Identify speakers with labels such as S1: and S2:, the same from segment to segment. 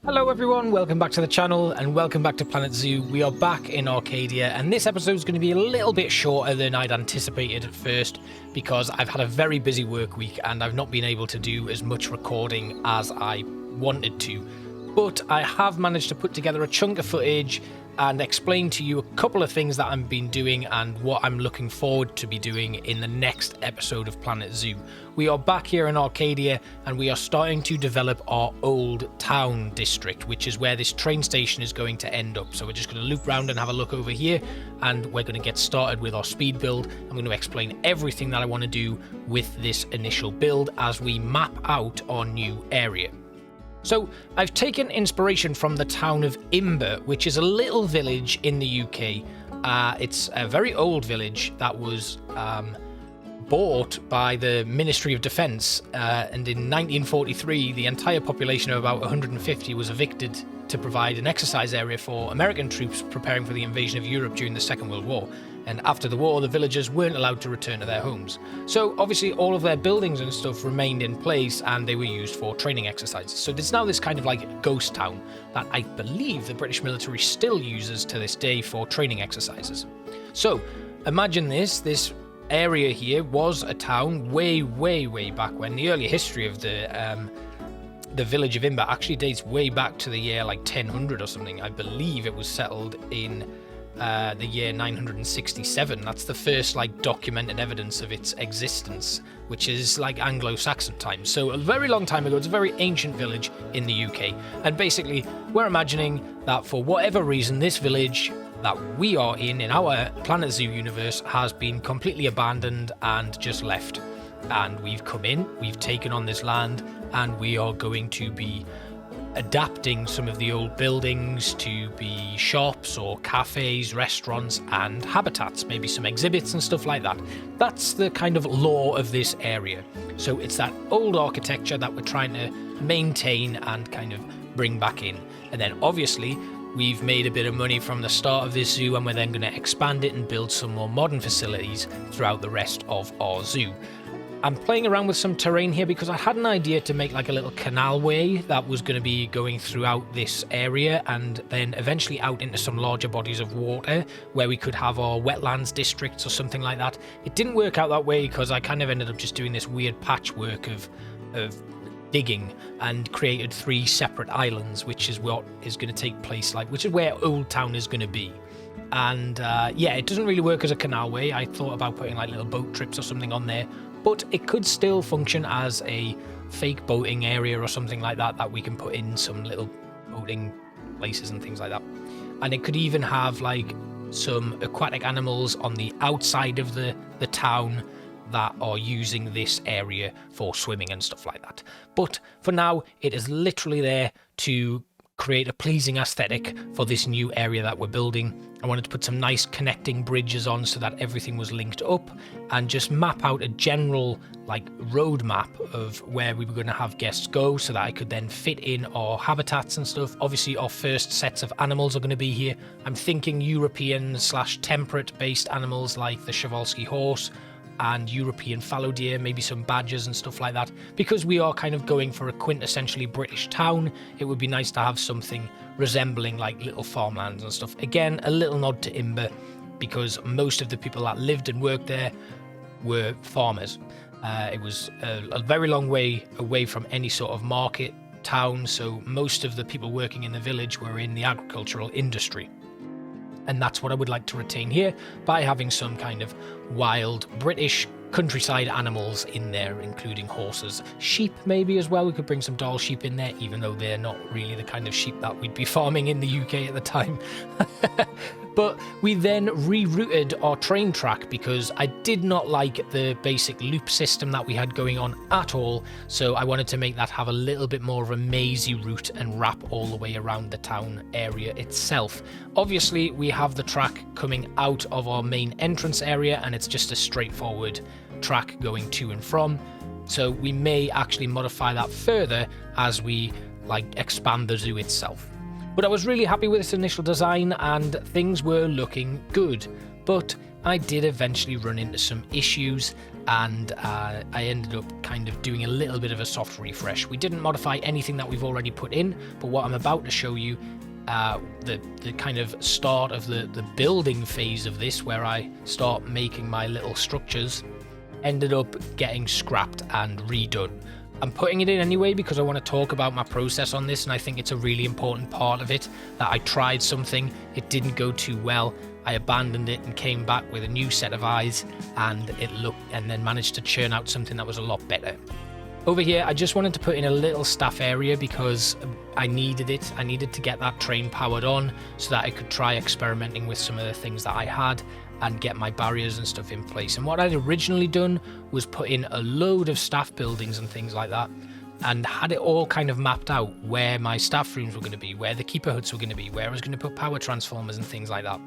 S1: Hello everyone, welcome back to the channel and welcome back to Planet Zoo. We are back in Arcadia and this episode is going to be a little bit shorter than I'd anticipated at first because I've had a very busy work week and I've not been able to do as much recording as I wanted to. But I have managed to put together a chunk of footage and explain to you a couple of things that I've been doing and what I'm looking forward to be doing in the next episode of Planet Zoo. We are back here in Arcadia and we are starting to develop our old town district, which is where this train station is going to end up. So we're just going to loop round and have a look over here and we're going to get started with our speed build. I'm going to explain everything that I want to do with this initial build as we map out our new area. So I've taken inspiration from the town of Imber, which is a little village in the UK. It's a very old village that was bought by the Ministry of Defence, and in 1943 the entire population of about 150 was evicted to provide an exercise area for American troops preparing for the invasion of Europe during the Second World War. And after the war, the villagers weren't allowed to return to their homes. So obviously all of their buildings and stuff remained in place and they were used for training exercises. So there's now this kind of like ghost town that I believe the British military still uses to this day for training exercises. So imagine this area here was a town way back when. The early history of the village of Imber actually dates way back to the year like 1000 or something. I believe it was settled in the year 967. That's the first like documented evidence of its existence, which is like Anglo-Saxon times. So a very long time ago. It's a very ancient village in the UK. And basically we're imagining that for whatever reason this village that we are in our Planet Zoo universe has been completely abandoned and just left. And we've come in, we've taken on this land, and we are going to be adapting some of the old buildings to be shops or cafes, restaurants and habitats, maybe some exhibits and stuff like that. That's the kind of lore of this area. So it's that old architecture that we're trying to maintain and kind of bring back in. And then obviously we've made a bit of money from the start of this zoo and we're then going to expand it and build some more modern facilities throughout the rest of our zoo. I'm playing around with some terrain here because I had an idea to make like a little canalway that was going to be going throughout this area and then eventually out into some larger bodies of water where we could have our wetlands districts or something like that. It didn't work out that way because I kind of ended up just doing this weird patchwork of digging and created 3 separate islands, which is what is going to take place, like, which is where Old Town is going to be. And yeah, it doesn't really work as a canalway. I thought about putting like little boat trips or something on there, but it could still function as a fake boating area or something like that that we can put in some little boating places and things like that. And it could even have like some aquatic animals on the outside of the town that are using this area for swimming and stuff like that. But for now, it is literally there to create a pleasing aesthetic for this new area that we're building. I wanted to put some nice connecting bridges on so that everything was linked up and just map out a general like roadmap of where we were going to have guests go so that I could then fit in our habitats and stuff. Obviously our first sets of animals are going to be here. I'm thinking European/temperate based animals like the Przewalski horse and European fallow deer, maybe some badgers and stuff like that. Because we are kind of going for a quintessentially British town, it would be nice to have something resembling like little farmlands and stuff. Again, a little nod to Imber because most of the people that lived and worked there were farmers. It was a very long way away from any sort of market town, so most of the people working in the village were in the agricultural industry. And that's what I would like to retain here by having some kind of wild British countryside animals in there, including horses, sheep maybe as well. We could bring some doll sheep in there, even though they're not really the kind of sheep that we'd be farming in the UK at the time. But we then rerouted our train track because I did not like the basic loop system that we had going on at all. So I wanted to make that have a little bit more of a mazy route and wrap all the way around the town area itself. Obviously, we have the track coming out of our main entrance area and it's just a straightforward track going to and from. So we may actually modify that further as we like expand the zoo itself. But I was really happy with this initial design and things were looking good. But I did eventually run into some issues, and I ended up kind of doing a little bit of a soft refresh. We didn't modify anything that we've already put in, but what I'm about to show you, the kind of start of the building phase of this, where I start making my little structures, ended up getting scrapped and redone. I'm putting it in anyway because I want to talk about my process on this, and I think it's a really important part of it, that I tried something, it didn't go too well, I abandoned it and came back with a new set of eyes, and then managed to churn out something that was a lot better. Over here, I just wanted to put in a little staff area because I needed it. I needed to get that train powered on so that I could try experimenting with some of the things that I had and get my barriers and stuff in place. And what I'd originally done was put in a load of staff buildings and things like that, and had it all kind of mapped out where my staff rooms were going to be, where the keeper huts were going to be, where I was going to put power transformers and things like that.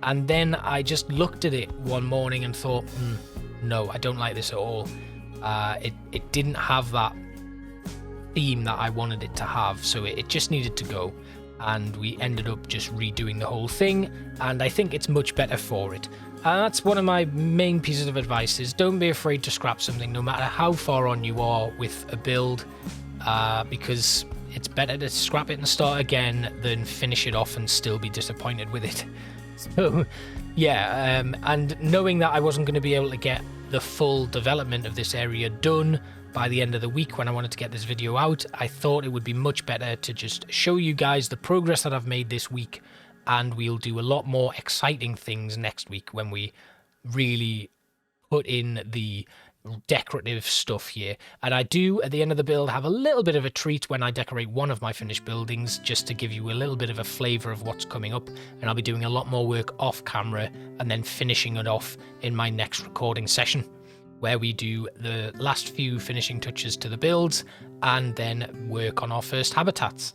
S1: And then I just looked at it one morning and thought, no, I don't like this at all. It didn't have that theme that I wanted it to have, so it just needed to go. And we ended up just redoing the whole thing, and I think it's much better for it. And that's one of my main pieces of advice, is don't be afraid to scrap something no matter how far on you are with a build, because it's better to scrap it and start again than finish it off and still be disappointed with it. So yeah, and knowing that I wasn't going to be able to get the full development of this area done by the end of the week when I wanted to get this video out, I thought it would be much better to just show you guys the progress that I've made this week, and we'll do a lot more exciting things next week when we really put in the decorative stuff here. And I do, at the end of the build, have a little bit of a treat when I decorate one of my finished buildings, just to give you a little bit of a flavour of what's coming up, and I'll be doing a lot more work off camera and then finishing it off in my next recording session, where we do the last few finishing touches to the builds and then work on our first habitats.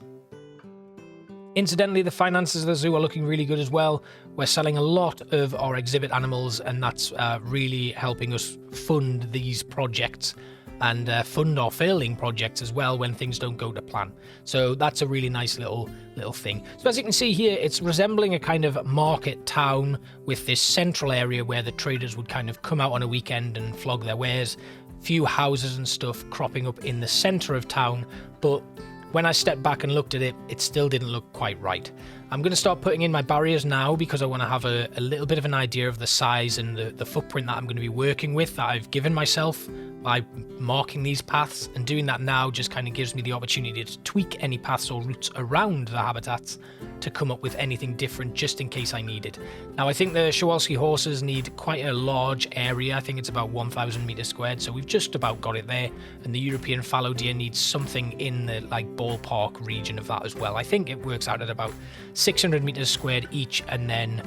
S1: Incidentally, the finances of the zoo are looking really good as well. We're selling a lot of our exhibit animals, and that's really helping us fund these projects and fund our failing projects as well when things don't go to plan. So that's a really nice little thing. So as you can see here, it's resembling a kind of market town with this central area where the traders would kind of come out on a weekend and flog their wares. Few houses and stuff cropping up in the center of town, but when I stepped back and looked at it, it still didn't look quite right. I'm going to start putting in my barriers now because I want to have a little bit of an idea of the size and the footprint that I'm going to be working with, that I've given myself by marking these paths. And doing that now just kind of gives me the opportunity to tweak any paths or routes around the habitats to come up with anything different just in case I need it. Now, I think the Kowalski horses need quite a large area. I think it's about 1,000 meters squared, so we've just about got it there. And the European fallow deer needs something in the ballpark region of that as well. I think it works out at about 600 meters squared each, and then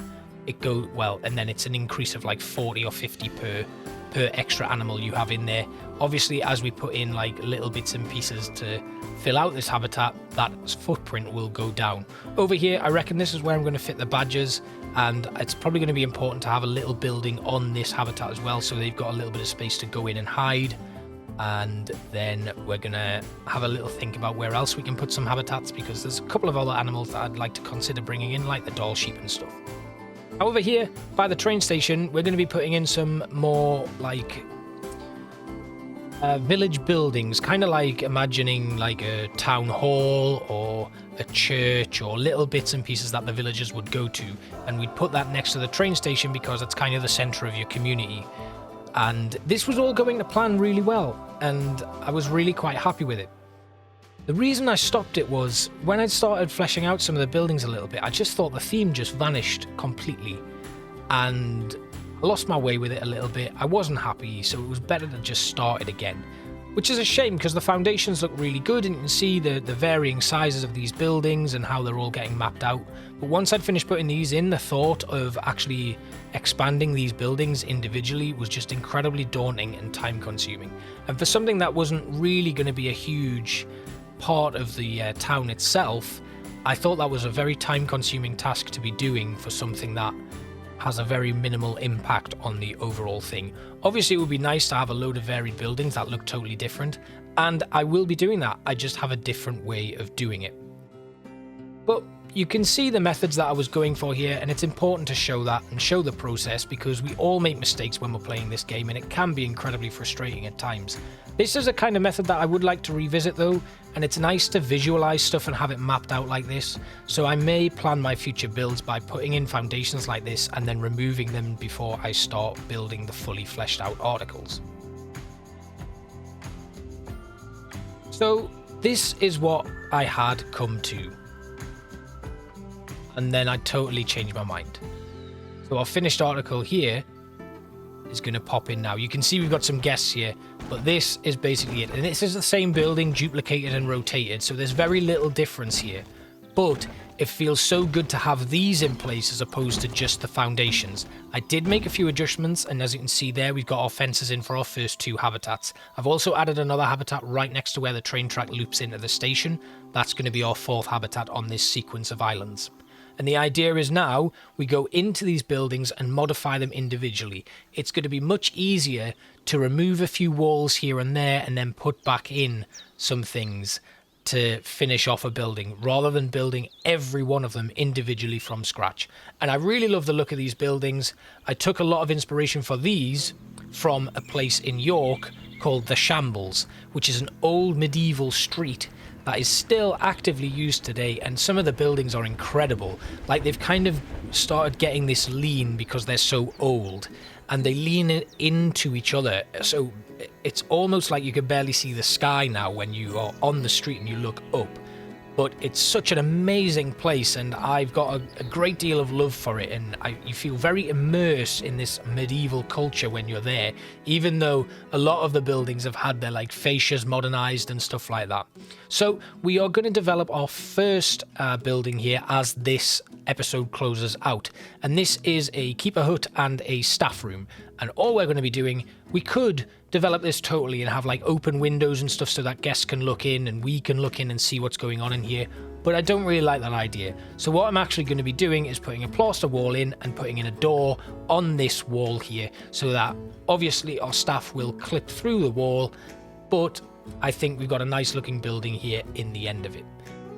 S1: it's an increase of 40 or 50 per extra animal you have in there. Obviously, as we put in little bits and pieces to fill out this habitat, that footprint will go down. Over here, I reckon this is where I'm going to fit the badgers, and it's probably going to be important to have a little building on this habitat as well, so they've got a little bit of space to go in and hide. And then we're gonna have a little think about where else we can put some habitats, because there's a couple of other animals that I'd like to consider bringing in, like the doll sheep and stuff. Over here by the train station, we're going to be putting in some more village buildings, kind of like imagining a town hall or a church or little bits and pieces that the villagers would go to, and we'd put that next to the train station because it's kind of the center of your community. And this was all going to plan really well, and I was really quite happy with it. The reason I stopped it was when I started fleshing out some of the buildings a little bit, I just thought the theme just vanished completely, and I lost my way with it a little bit. I wasn't happy, so it was better to just start it again, which is a shame because the foundations look really good, and you can see the varying sizes of these buildings and how they're all getting mapped out. But once I'd finished putting these in, the thought of actually expanding these buildings individually was just incredibly daunting and time consuming. And for something that wasn't really going to be a huge part of the town itself, I thought that was a very time consuming task to be doing for something that has a very minimal impact on the overall thing. Obviously, it would be nice to have a load of varied buildings that look totally different, and I will be doing that. I just have a different way of doing it. But you can see the methods that I was going for here, and it's important to show that and show the process, because we all make mistakes when we're playing this game and it can be incredibly frustrating at times. This is a kind of method that I would like to revisit though, and it's nice to visualize stuff and have it mapped out like this. So I may plan my future builds by putting in foundations like this and then removing them before I start building the fully fleshed out articles. So this is what I had come to. And then I totally changed my mind. So our finished article here is going to pop in now. You can see we've got some guests here, but this is basically it. And this is the same building duplicated and rotated, so there's very little difference here. But it feels so good to have these in place as opposed to just the foundations. I did make a few adjustments, and as you can see there, we've got our fences in for our first 2 habitats. I've also added another habitat right next to where the train track loops into the station. That's going to be our 4th habitat on this sequence of islands. And the idea is now we go into these buildings and modify them individually. It's going to be much easier to remove a few walls here and there and then put back in some things to finish off a building, rather than building every one of them individually from scratch. And I really love the look of these buildings. I took a lot of inspiration for these from a place in York called the Shambles, which is an old medieval street that is still actively used today, and some of the buildings are incredible. Like, they've kind of started getting this lean because they're so old, and they lean into each other, so it's almost like you can barely see the sky now when you are on the street and you look up. But it's such an amazing place, and I've got a great deal of love for it, and you feel very immersed in this medieval culture when you're there, even though a lot of the buildings have had their like fascias modernized and stuff like that. So we are going to develop our first building here as this episode closes out, and this is a keeper hut and a staff room. And all we're going to be doing, we could develop this totally and have like open windows and stuff so that guests can look in and we can look in and see what's going on in here, but I don't really like that idea. So what I'm actually going to be doing is putting a plaster wall in and putting in a door on this wall here, so that obviously our staff will clip through the wall, but I think we've got a nice looking building here in the end of it.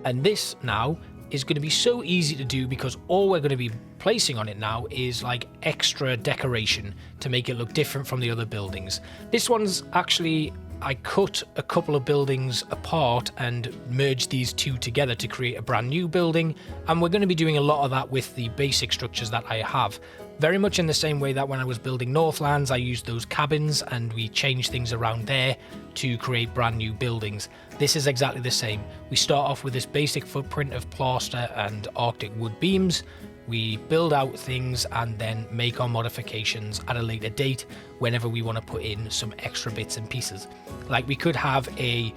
S1: And this now is going to be so easy to do because all we're going to be placing on it now is like extra decoration to make it look different from the other buildings. This one's actually, I cut a couple of buildings apart and merged these 2 together to create a brand new building, and we're going to be doing a lot of that with the basic structures that I have. Very much in the same way that when I was building Northlands, I used those cabins and we changed things around there to create brand new buildings. This is exactly the same. We start off with this basic footprint of plaster and Arctic wood beams. We build out things and then make our modifications at a later date whenever we want to put in some extra bits and pieces. Like we could cut a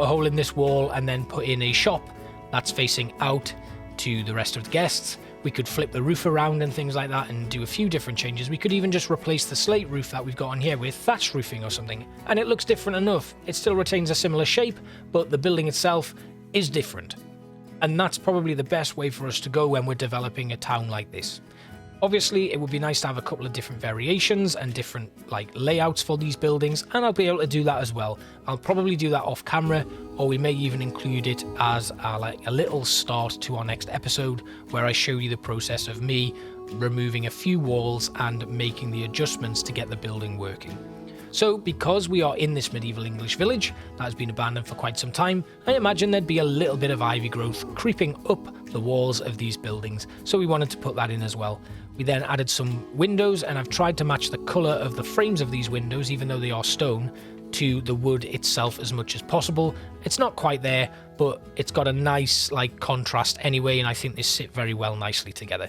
S1: hole in this wall and then put in a shop that's facing out to the rest of the guests. We could flip the roof around and things like that and do a few different changes. We could even just replace the slate roof that we've got on here with thatched roofing or something, and it looks different enough. It still retains a similar shape, but the building itself is different. And that's probably the best way for us to go when we're developing a town like this. Obviously, it would be nice to have a couple of different variations and different like layouts for these buildings, and I'll be able to do that as well. I'll probably do that off camera, or we may even include it as like a little start to our next episode where I show you the process of me removing a few walls and making the adjustments to get the building working. So because we are in this medieval English village that has been abandoned for quite some time, I imagine there'd be a little bit of ivy growth creeping up the walls of these buildings, so we wanted to put that in as well. We then added some windows, and I've tried to match the colour of the frames of these windows, even though they are stone, to the wood itself as much as possible. It's not quite there, but it's got a nice like contrast anyway, and I think they sit very well nicely together.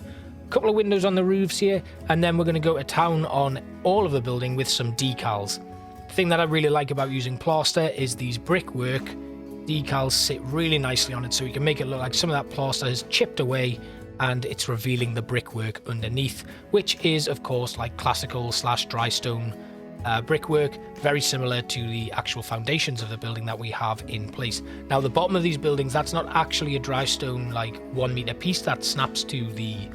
S1: Couple of windows on the roofs here, and then we're going to go to town on all of the building with some decals. The thing that I really like about using plaster is these brickwork decals sit really nicely on it, so you can make it look like some of that plaster has chipped away and it's revealing the brickwork underneath, which is of course like classical / dry stone brickwork, very similar to the actual foundations of the building that we have in place. Now the bottom of these buildings, that's not actually a dry stone like 1 meter piece that snaps to the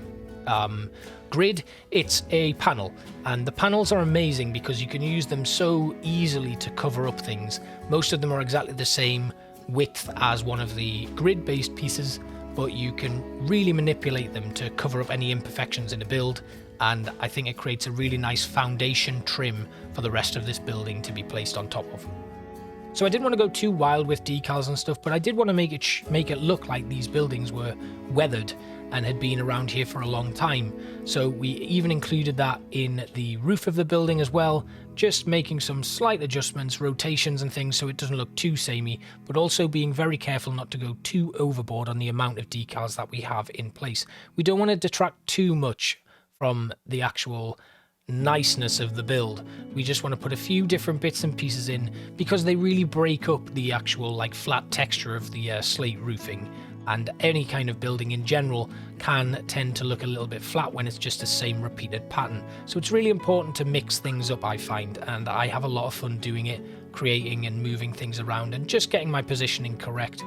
S1: grid. It's a panel, and the panels are amazing because you can use them so easily to cover up things. Most of them are exactly the same width as one of the grid based pieces, but you can really manipulate them to cover up any imperfections in the build, and I think it creates a really nice foundation trim for the rest of this building to be placed on top of. So I didn't want to go too wild with decals and stuff, but I did want to make it look like these buildings were weathered and had been around here for a long time. So we even included that in the roof of the building as well, just making some slight adjustments, rotations and things so it doesn't look too samey, but also being very careful not to go too overboard on the amount of decals that we have in place. We don't want to detract too much from the actual niceness of the build. We just want to put a few different bits and pieces in because they really break up the actual like flat texture of the slate roofing, and any kind of building in general can tend to look a little bit flat when it's just the same repeated pattern. So it's really important to mix things up, I find, and I have a lot of fun doing it, creating and moving things around and just getting my positioning correct.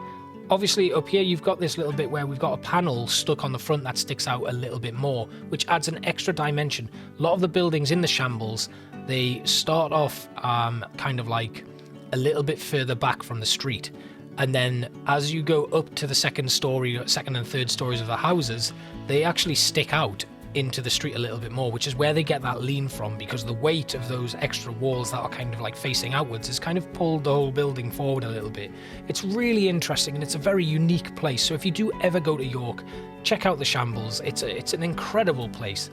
S1: Obviously up here you've got this little bit where we've got a panel stuck on the front that sticks out a little bit more, which adds an extra dimension. A lot of the buildings in the shambles, they start off kind of like a little bit further back from the street, and then as you go up to the second and third stories of the houses, they actually stick out into the street a little bit more, which is where they get that lean from, because the weight of those extra walls that are kind of like facing outwards has kind of pulled the whole building forward a little bit. It's really interesting and it's a very unique place. So if you do ever go to York, check out the Shambles. It's an incredible place,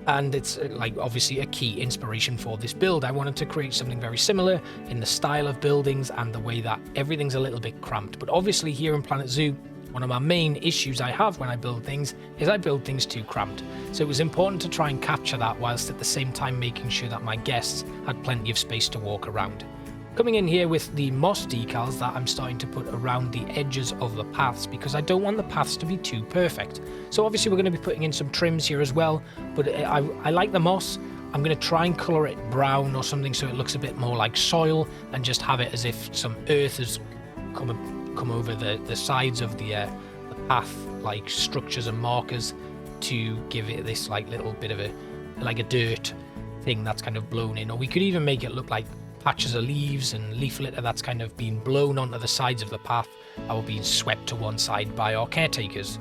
S1: and it's like obviously a key inspiration for this build. I wanted to create something very similar in the style of buildings and the way that everything's a little bit cramped. But obviously here in Planet Zoo, one of my main issues I have when I build things is I build things too cramped. So it was important to try and capture that whilst at the same time making sure that my guests had plenty of space to walk around. Coming in here with the moss decals that I'm starting to put around the edges of the paths, because I don't want the paths to be too perfect. So obviously we're going to be putting in some trims here as well, but I like the moss. I'm going to try and colour it brown or something so it looks a bit more like soil, and just have it as if some earth has come over the sides of the path, like structures and markers, to give it this like little bit of a dirt thing that's kind of blown in. Or we could even make it look like patches of leaves and leaf litter that's kind of been blown onto the sides of the path that were being swept to one side by our caretakers.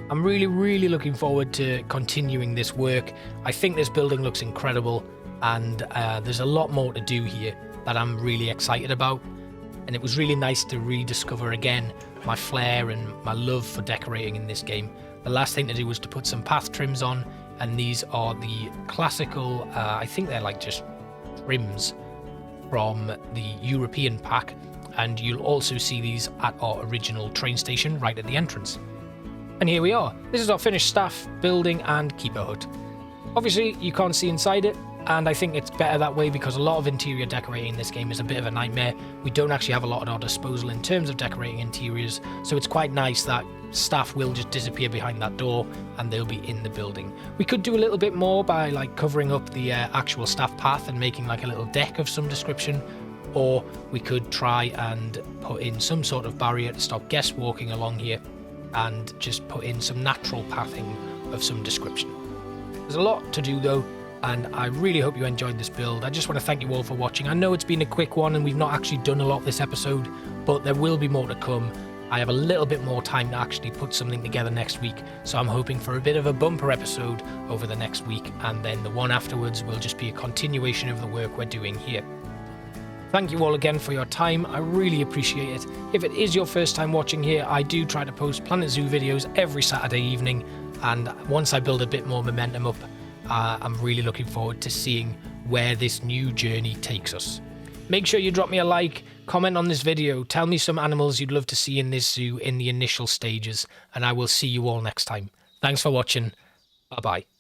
S1: I'm really looking forward to continuing this work. I think this building looks incredible, and there's a lot more to do here that I'm really excited about. And it was really nice to rediscover again my flair and my love for decorating in this game. The last thing to do was to put some path trims on, and these are the classical, I think they're like just trims from the European pack, and you'll also see these at our original train station right at the entrance. And here we are. This is our finished staff, building and keeper hut. Obviously you can't see inside it, and I think it's better that way because a lot of interior decorating in this game is a bit of a nightmare. We don't actually have a lot at our disposal in terms of decorating interiors, so it's quite nice that staff will just disappear behind that door and they'll be in the building. We could do a little bit more by like covering up the actual staff path and making like a little deck of some description, or we could try and put in some sort of barrier to stop guests walking along here and just put in some natural pathing of some description. There's a lot to do though, and I really hope you enjoyed this build. I just want to thank you all for watching. I know it's been a quick one and we've not actually done a lot this episode, but there will be more to come. I have a little bit more time to actually put something together next week, so I'm hoping for a bit of a bumper episode over the next week, and then the one afterwards will just be a continuation of the work we're doing here. Thank you all again for your time. I really appreciate it. If it is your first time watching here, I do try to post Planet Zoo videos every Saturday evening, and once I build a bit more momentum up, I'm really looking forward to seeing where this new journey takes us. Make sure you drop me a like, comment on this video, tell me some animals you'd love to see in this zoo in the initial stages, and I will see you all next time. Thanks for watching. Bye bye.